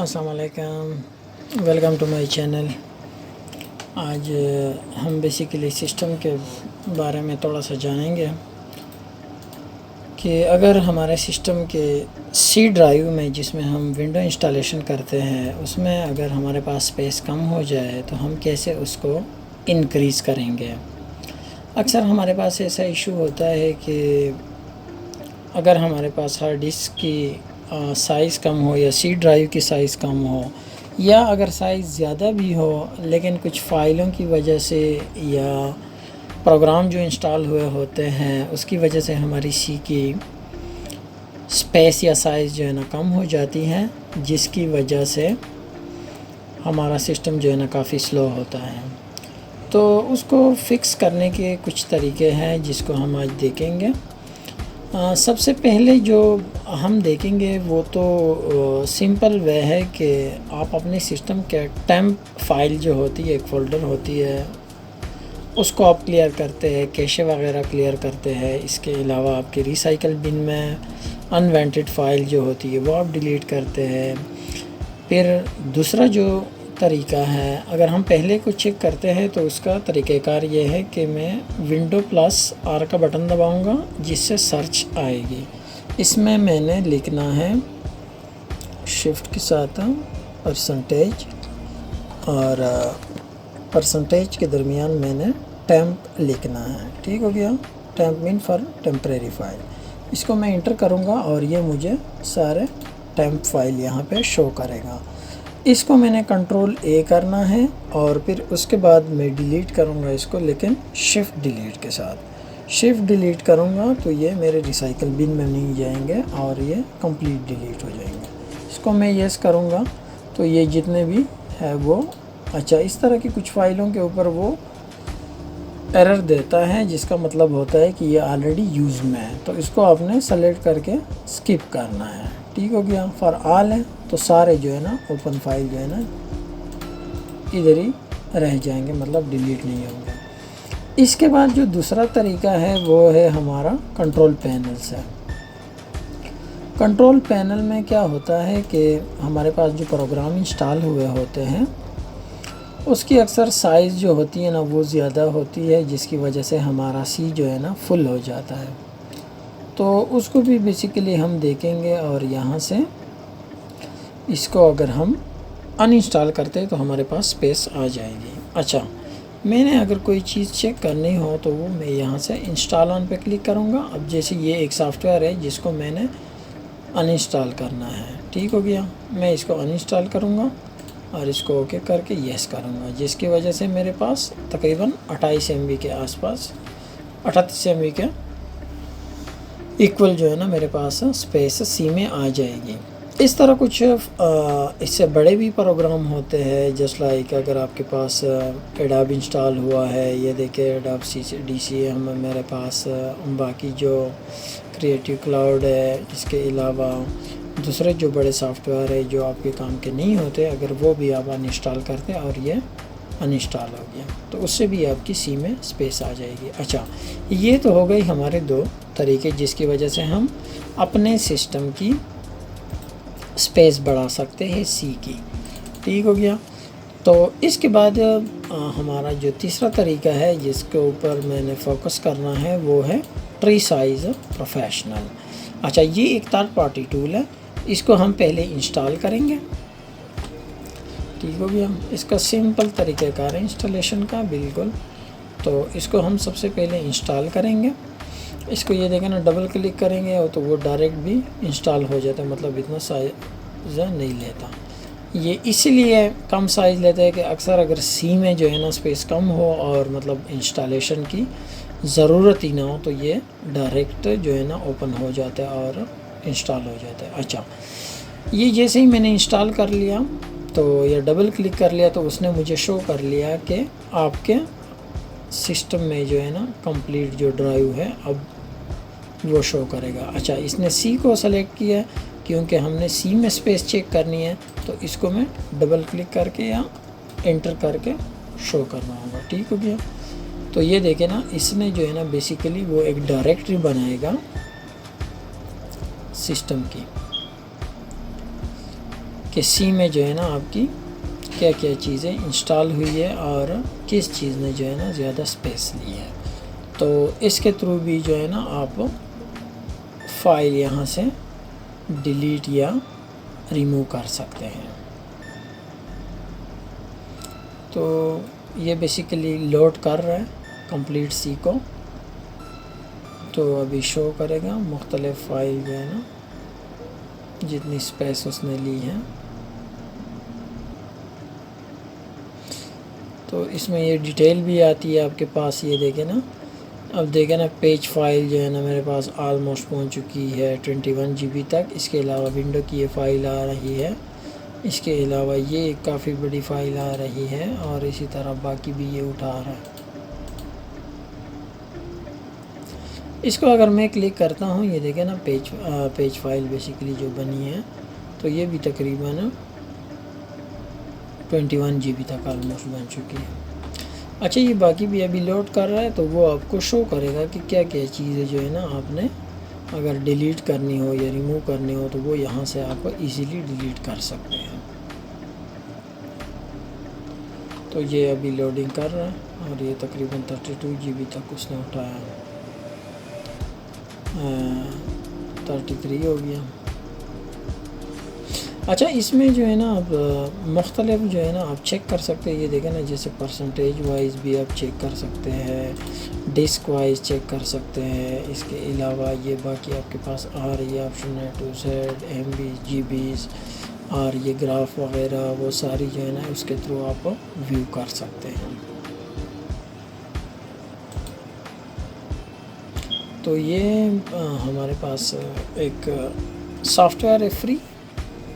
अस्सलाम वालेकुम, welcome to my channel. आज हम बेसिकली सिस्टम के बारे में थोड़ा सा जानेंगे कि अगर हमारे सिस्टम के सी ड्राइव में जिसमें हम विंडो इंस्टॉलेशन करते हैं उसमें अगर हमारे पास स्पेस कम हो जाए तो हम कैसे उसको इंक्रीज़ करेंगे। अक्सर हमारे पास ऐसा इशू होता है कि अगर हमारे पास हार्ड डिस्क की साइज़ कम हो या सी ड्राइव की साइज़ कम हो, या अगर साइज़ ज़्यादा भी हो लेकिन कुछ फ़ाइलों की वजह से या प्रोग्राम जो इंस्टॉल हुए होते हैं उसकी वजह से हमारी सी की स्पेस या साइज़ जो है ना कम हो जाती है, जिसकी वजह से हमारा सिस्टम जो है ना काफ़ी स्लो होता है। तो उसको फ़िक्स करने के कुछ तरीके हैं जिसको हम आज देखेंगे। सबसे पहले जो हम देखेंगे वो तो सिंपल वे है कि आप अपने सिस्टम के टेम्प फाइल जो होती है, एक फ़ोल्डर होती है, उसको आप क्लियर करते हैं, कैशे वगैरह क्लियर करते हैं। इसके अलावा आपके रिसाइकल बिन में अनवांटेड फ़ाइल जो होती है वो आप डिलीट करते हैं। फिर दूसरा जो तरीका है, अगर हम पहले को चेक करते हैं तो उसका तरीक़ेकार ये है कि मैं विंडो प्लस आर का बटन दबाऊंगा जिससे सर्च आएगी। इसमें मैंने लिखना है शिफ्ट के साथ परसेंटेज, और परसेंटेज के दरमियान मैंने टेम्प लिखना है। ठीक हो गया। Temp mean for temporary file. इसको मैं इंटर करूँगा और ये मुझे सारे टेम्प फाइल यहाँ पे शो करेगा। इसको मैंने कंट्रोल ए करना है और फिर उसके बाद मैं डिलीट करूँगा इसको, लेकिन शिफ्ट डिलीट के साथ। शिफ्ट डिलीट करूँगा तो ये मेरे रिसाइकल बिन में नहीं जाएंगे और ये कंप्लीट डिलीट हो जाएंगे। इसको मैं यस करूँगा तो ये जितने भी है वो अच्छा, इस तरह की कुछ फ़ाइलों के ऊपर वो एरर देता है, जिसका मतलब होता है कि ये ऑलरेडी यूज़ में है। तो इसको आपने सेलेक्ट करके स्किप करना है। ठीक हो गया। फॉर ऑल है तो सारे जो है ना ओपन फाइल जो है ना इधर ही रह जाएंगे, मतलब डिलीट नहीं होंगे। इसके बाद जो दूसरा तरीका है वो है हमारा कंट्रोल पैनल से। कंट्रोल पैनल में क्या होता है कि हमारे पास जो प्रोग्राम इंस्टॉल हुए होते हैं उसकी अक्सर साइज़ जो होती है ना वो ज़्यादा होती है, जिसकी वजह से हमारा सी जो है ना फुल हो जाता है। तो उसको भी बेसिकली हम देखेंगे और यहाँ से इसको अगर हम अनइंस्टॉल करते हैं तो हमारे पास स्पेस आ जाएगी। अच्छा, मैंने अगर कोई चीज़ चेक करनी हो तो वो मैं यहाँ से इंस्टॉल ऑन पे क्लिक करूँगा। अब जैसे ये एक सॉफ्टवेयर है जिसको मैंने अनइंस्टॉल करना है। ठीक हो गया। मैं इसको अनइंस्टॉल करूँगा और इसको ओके करके यस करूँगा, जिसकी वजह से मेरे पास तकरीबन 28 MB के आसपास, 38 MB के इक्वल जो है ना मेरे पास स्पेस सी में आ जाएगी। इस तरह कुछ इससे बड़े भी प्रोग्राम होते हैं, जस्ट लाइक अगर आपके पास एडोब इंस्टॉल हुआ है, ये देखिए एडोब DCM मेरे पास, बाकी जो क्रिएटिव क्लाउड है, इसके अलावा दूसरे जो बड़े सॉफ्टवेयर है जो आपके काम के नहीं होते, अगर वो भी आप अनइंस्टॉल करते हैं और ये अनइंस्टॉल हो गया तो उससे भी आपकी सी में स्पेस आ जाएगी। अच्छा, ये तो हो गई हमारे दो तरीके जिसकी वजह से हम अपने सिस्टम की स्पेस बढ़ा सकते हैं सी की। ठीक हो गया। तो इसके बाद हमारा जो तीसरा तरीका है जिसके ऊपर मैंने फोकस करना है वो है ट्री साइज़ प्रोफेशनल। अच्छा, ये एक थर्ड पार्टी टूल है, इसको हम पहले इंस्टॉल करेंगे। ठीक हो गया। इसका सिंपल तरीक़ाकार है इंस्टॉलेशन का, बिल्कुल। तो इसको हम सबसे पहले इंस्टॉल करेंगे। इसको ये देखें ना, डबल क्लिक करेंगे तो वो डायरेक्ट भी इंस्टॉल हो जाता है, मतलब इतना साइज़ नहीं लेता। ये इसलिए कम साइज़ लेता है कि अक्सर अगर सी में जो है ना स्पेस कम हो और मतलब इंस्टॉलेशन की ज़रूरत ही ना हो तो ये डायरेक्ट जो है ना ओपन हो जाता है और इंस्टॉल हो जाता है। अच्छा, ये जैसे ही मैंने इंस्टॉल कर लिया तो या डबल क्लिक कर लिया तो उसने मुझे शो कर लिया कि आपके सिस्टम में जो है ना कंप्लीट जो ड्राइव है अब वो शो करेगा। अच्छा, इसने सी को सेलेक्ट किया क्योंकि हमने सी में स्पेस चेक करनी है, तो इसको मैं डबल क्लिक करके या एंटर करके शो करना होगा। ठीक हो गया। तो ये देखें ना, इसने जो है ना बेसिकली वो एक डायरेक्टरी बनाएगा सिस्टम की। कि सी में जो है ना आपकी क्या क्या चीज़ें इंस्टॉल हुई है और किस चीज़ ने जो है ना ज़्यादा स्पेस ली है। तो इसके थ्रू भी जो है ना आप फाइल यहाँ से डिलीट या रिमूव कर सकते हैं। तो ये बेसिकली लोड कर रहा है कंप्लीट सी को, तो अभी शो करेगा मुख्तलिफ़ फ़ाइल जो है ना जितनी स्पेस उसने ली है। तो इसमें ये डिटेल भी आती है आपके पास, ये देखें ना, अब देखें ना पेज फाइल जो है ना मेरे पास आलमोस्ट पहुंच चुकी है 21 GB तक। इसके अलावा विंडो की ये फ़ाइल आ रही है, इसके अलावा ये काफ़ी बड़ी फ़ाइल आ रही है और इसी तरह बाकी भी ये उठा रहा है। इसको अगर मैं क्लिक करता हूँ, ये देखें ना पेज फाइल बेसिकली जो बनी है, तो ये भी तकरीबन 21 GB तक आलमोस्ट बन चुकी है। अच्छा, ये बाकी भी अभी लोड कर रहा है, तो वो आपको शो करेगा कि क्या क्या चीज़ें जो है ना आपने अगर डिलीट करनी हो या रिमूव करनी हो तो वो यहाँ से आप इजीली डिलीट कर सकते हैं। तो ये अभी लोडिंग कर रहा है और ये तकरीबन 32 GB तक उसने उठाया, 33 हो गया। अच्छा, इसमें जो है ना आप मुख्तलिफ जो है ना आप चेक कर सकते हैं। ये देखें ना, जैसे परसेंटेज वाइज भी आप चेक कर सकते हैं, डिस्क वाइज चेक कर सकते हैं। इसके अलावा ये बाकी आपके पास आ रही है ऑप्शन है टू सेड MB GBs और ये ग्राफ वगैरह वो सारी जो है ना उसके थ्रू आप व्यू कर सकते हैं। तो ये हमारे पास एक सॉफ्टवेयर है फ्री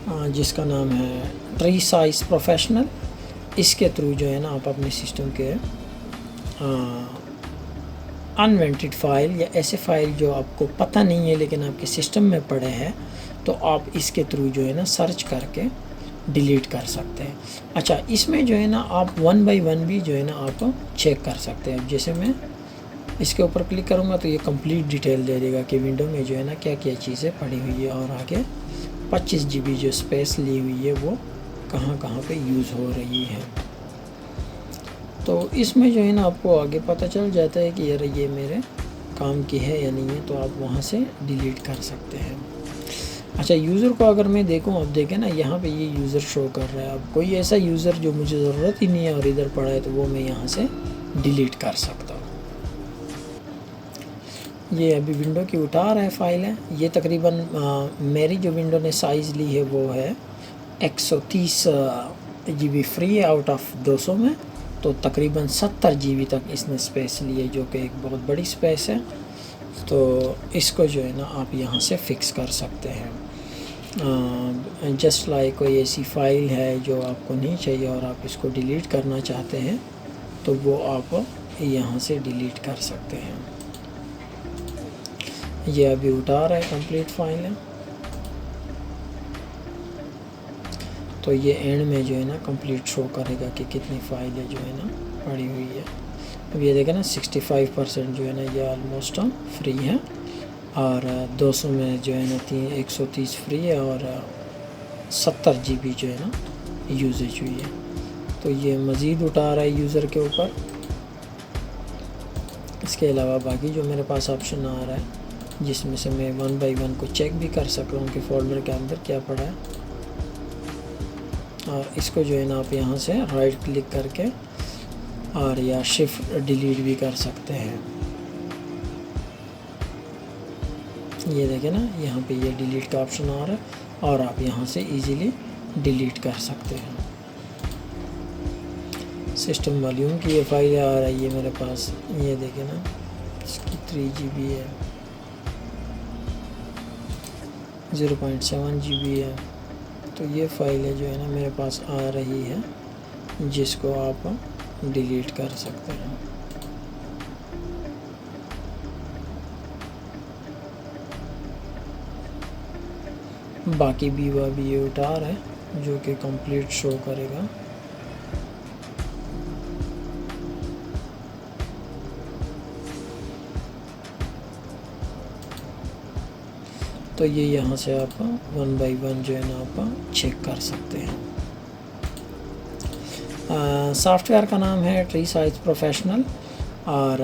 जिसका नाम है ट्री साइज प्रोफेशनल। इसके थ्रू जो है ना आप अपने सिस्टम के अनवांटेड फाइल या ऐसे फाइल जो आपको पता नहीं है लेकिन आपके सिस्टम में पड़े हैं, तो आप इसके थ्रू जो है ना सर्च करके डिलीट कर सकते हैं। अच्छा, इसमें जो है ना आप 1 by 1 भी जो है ना आप चेक कर सकते हैं। अब जैसे मैं इसके ऊपर क्लिक करूँगा तो ये कंप्लीट डिटेल दे देगा कि विंडो में जो है ना क्या क्या चीज़ें पड़ी हुई है और आगे 25 GB जो स्पेस ली हुई है वो कहाँ कहाँ पे यूज़ हो रही है। तो इसमें जो है ना आपको आगे पता चल जाता है कि यार ये मेरे काम की है या नहीं है, तो आप वहाँ से डिलीट कर सकते हैं। अच्छा, यूज़र को अगर मैं देखूँ, अब देखें ना यहाँ पे ये यूज़र शो कर रहा है। अब कोई ऐसा यूज़र जो मुझे ज़रूरत ही नहीं है और इधर पड़ा है, तो वो मैं यहाँ से डिलीट कर सकता हूँ। ये अभी विंडो की उठा रहा है फाइल है। ये तकरीबन मेरी जो विंडो ने साइज़ ली है वो है 130 GB फ्री है आउट ऑफ 200 में, तो तकरीबन 70 GB तक इसने स्पेस ली है, जो कि एक बहुत बड़ी स्पेस है। तो इसको जो है ना आप यहाँ से फिक्स कर सकते हैं। जस्ट लाइक कोई ऐसी फ़ाइल है जो आपको नहीं चाहिए और आप इसको डिलीट करना चाहते हैं, तो वो आप यहाँ से डिलीट कर सकते हैं। ये अभी उठा रहा है कंप्लीट फाइल है, तो ये एंड में जो है ना कंप्लीट शो करेगा कि कितनी फाइलें जो है ना पड़ी हुई है। अब ये देखें ना 65% जो है ना ये ऑलमोस्ट फ्री है और 200 में जो है ना 130 फ्री है और 70 GB जो है ना यूजेज हुई है। तो ये मज़ीद उठा रहा है यूज़र के ऊपर। इसके अलावा बाकी जो मेरे पास ऑप्शन आ रहा है जिसमें से मैं 1 by 1 को चेक भी कर सक रहा हूँ कि फ़ोल्डर के अंदर क्या पड़ा है। और इसको जो है ना आप यहाँ से राइट क्लिक करके और या शिफ्ट डिलीट भी कर सकते हैं। ये देखें ना यहाँ पे ये डिलीट का ऑप्शन आ रहा है और आप यहाँ से इजीली डिलीट कर सकते हैं। सिस्टम वॉल्यूम की ये फाइल आ रही है मेरे पास, ये देखें ना इसकी 3 GB है, 0.7 GB है। तो ये फाइलें जो है ना मेरे पास आ रही है जिसको आप डिलीट कर सकते हैं। बाकी भी वह भी ये उठा रहा है जो कि कंप्लीट शो करेगा। तो ये यहाँ से आप 1 बाई 1 जो है ना आप चेक कर सकते हैं। सॉफ्टवेयर का नाम है ट्री साइज प्रोफेशनल, और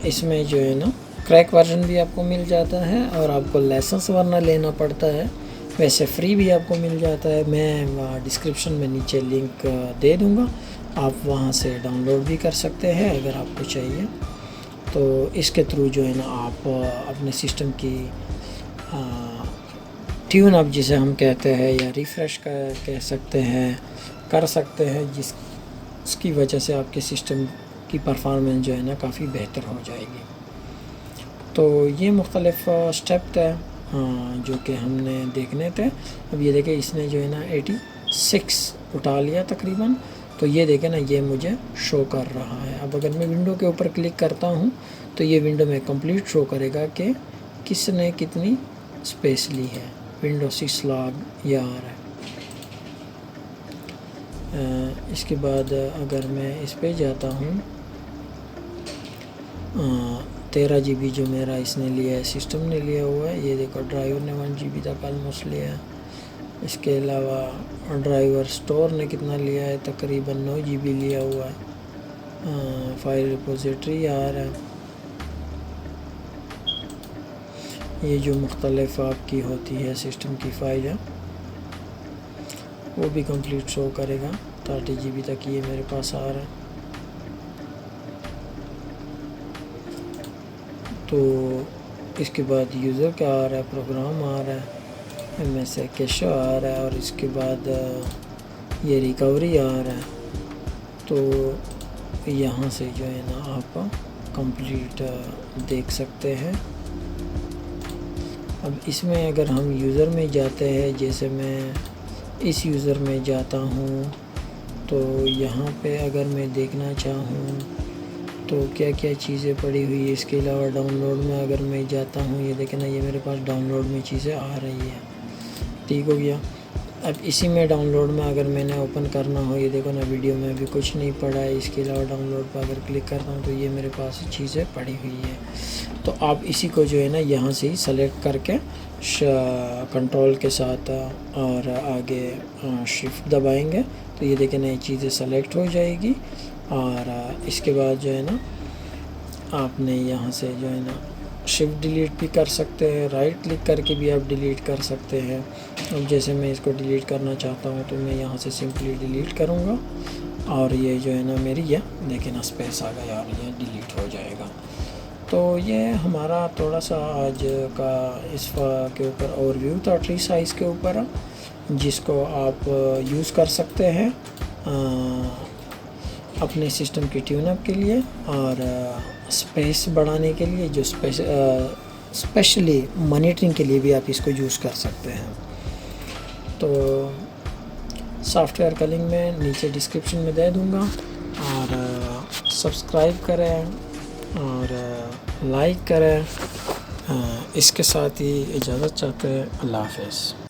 इसमें जो है ना क्रैक वर्जन भी आपको मिल जाता है, और आपको लाइसेंस वरना लेना पड़ता है, वैसे फ्री भी आपको मिल जाता है। मैं डिस्क्रिप्शन में नीचे लिंक दे दूँगा, आप वहाँ से डाउनलोड भी कर सकते हैं अगर आपको चाहिए। तो इसके थ्रू जो है ना आप अपने सिस्टम की ट्यून अप जिसे हम कहते हैं या रिफ़्रेश कह सकते हैं कर सकते हैं, जिसकी वजह से आपके सिस्टम की परफॉर्मेंस जो है ना काफ़ी बेहतर हो जाएगी। तो ये मुख्तलिफ़ स्टेप थे जो कि हमने देखने थे। अब ये देखें इसने जो है ना 86 उठा लिया तकरीबन। तो ये देखें ना ये मुझे शो कर रहा है। अब अगर मैं विंडो के ऊपर क्लिक करता हूँ तो ये विंडो में कंप्लीट शो करेगा कि किसने कितनी स्पेस ली है। विंडो 6 लॉग ये आ रहा है। इसके बाद अगर मैं इस पे जाता हूँ 13 GB जो मेरा इसने लिया है, सिस्टम ने लिया हुआ है। ये देखो ड्राइवर ने 1 GB तक ऑलमोस्ट लिया है। इसके अलावा ड्राइवर स्टोर ने कितना लिया है, तकरीबन 9 GB लिया हुआ है। फाइल रिपोजिटरी आ रहा है। ये जो मुख्तलिफ आपकी होती है सिस्टम की फ़ाइल है वो भी कंप्लीट शो करेगा। 30 GB तक ये मेरे पास आ रहा है। तो इसके बाद यूज़र का आ रहा है, प्रोग्राम आ रहा है, MS कैशो आ रहा है, और इसके बाद ये रिकवरी आ रहा है। तो यहाँ से जो है ना आप कंप्लीट देख सकते हैं। अब इसमें अगर हम यूज़र में जाते हैं, जैसे मैं इस यूज़र में जाता हूँ, तो यहाँ पे अगर मैं देखना चाहूँ तो क्या क्या चीज़ें पड़ी हुई है। इसके अलावा डाउनलोड में अगर मैं जाता हूँ, ये देखें ना ये मेरे पास डाउनलोड में चीज़ें आ रही है। ठीक हो गया। अब इसी में डाउनलोड में अगर मैंने ओपन करना हो, ये देखो ना वीडियो में भी कुछ नहीं पड़ा है। इसके अलावा डाउनलोड पर अगर क्लिक करता हूँ तो ये मेरे पास चीज़ें पड़ी हुई है। तो आप इसी को जो है ना यहाँ से ही सेलेक्ट करके कंट्रोल के साथ और आगे शिफ्ट दबाएंगे तो ये देखें नई चीज़ें सेलेक्ट हो जाएगी। और इसके बाद जो है ना आपने यहाँ से जो है ना शिफ्ट डिलीट भी कर सकते हैं, राइट क्लिक करके भी आप डिलीट कर सकते हैं। अब जैसे मैं इसको डिलीट करना चाहता हूँ तो मैं यहाँ से सिंपली डिलीट करूँगा और ये जो है ना मेरी ये देखिए ना स्पेस आ गया और ये डिलीट हो जाएगा। तो ये हमारा थोड़ा सा आज का इस के ऊपर ओवरव्यू था ट्री साइज़ के ऊपर, जिसको आप यूज़ कर सकते हैं अपने सिस्टम की ट्यूनअप के लिए और स्पेस बढ़ाने के लिए, जो स्पेशली मॉनिटरिंग के लिए भी आप इसको यूज़ कर सकते हैं। तो सॉफ्टवेयर का लिंक मैं नीचे डिस्क्रिप्शन में दे दूँगा और सब्सक्राइब करें और लाइक करें। इसके साथ ही इजाज़त चाहते हैं। अल्लाह हाफ़िज़।